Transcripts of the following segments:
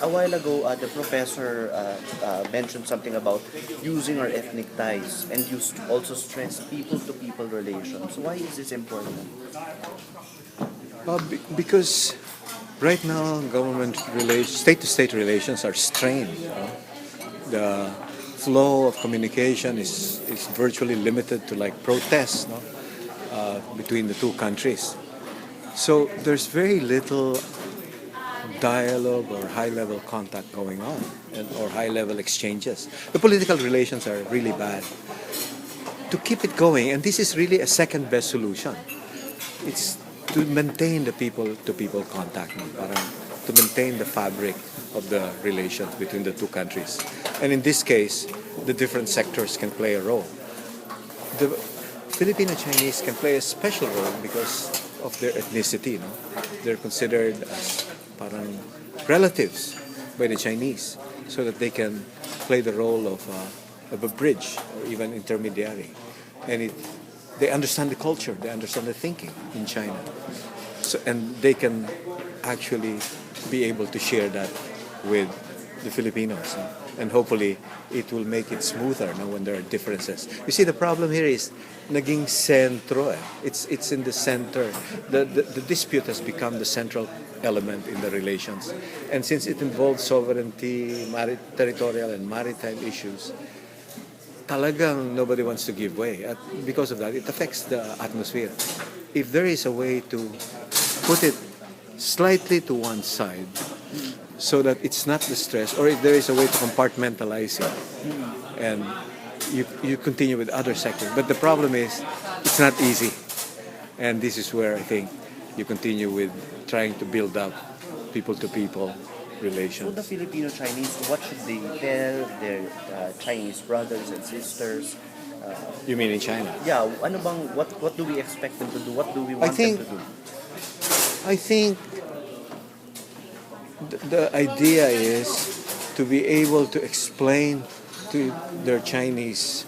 a while ago, the professor mentioned something about using our ethnic ties, and you also stressed people-to-people relations. Why is this important? Because right now state-to-state relations are strained. The flow of communication is virtually limited to like protests, between the two countries. So there's very little dialogue or high-level contact going on, or high-level exchanges. The political relations are really bad. To keep it going, and this is really a second-best solution, it's to maintain the people-to-people contact, parang to maintain the fabric of the relations between the two countries. And in this case, the different sectors can play a role. The Filipino Chinese can play a special role because of their ethnicity. They're considered as parang relatives by the Chinese, so that they can play the role of a bridge or even intermediary. And they understand the culture, they understand the thinking in China. So, and they can actually be able to share that with the Filipinos. And hopefully, it will make it smoother when there are differences. You see, the problem here is naging centro. It's in the center. The dispute has become the central element in the relations. And since it involves sovereignty, territorial and maritime issues, talagang nobody wants to give way. Because of that, it affects the atmosphere. If there is a way to put it slightly to one side, so that it's not the stress, or if there is a way to compartmentalize it, and you continue with other sectors. But the problem is, it's not easy. And this is where I think you continue with trying to build up people-to-people relations. So the Filipino Chinese, what should they tell their Chinese brothers and sisters? You mean in China? Yeah, what do we expect them to do? What do we want them to do? I think the idea is to be able to explain to their Chinese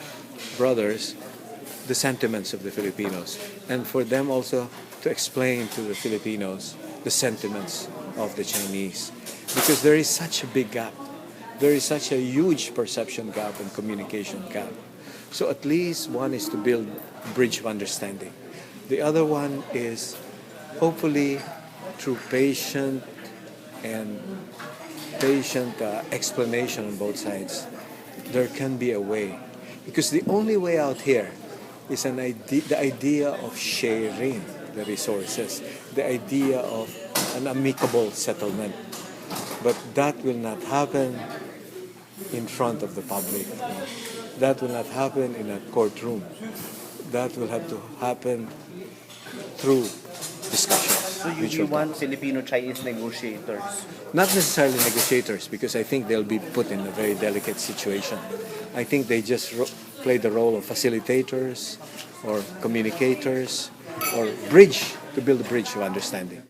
brothers the sentiments of the Filipinos, and for them also to explain to the Filipinos the sentiments of the Chinese, because there is such a big gap. There is such a huge perception gap and communication gap. So at least one is to build a bridge of understanding. The other one is hopefully through patient explanation on both sides, there can be a way. Because the only way out here is the idea of sharing the resources, the idea of an amicable settlement. But that will not happen in front of the public. That will not happen in a courtroom. That will have to happen through discussions. So you want Filipino-Chinese negotiators? Not necessarily negotiators, because I think they'll be put in a very delicate situation. I think they just play the role of facilitators or communicators or to build a bridge of understanding.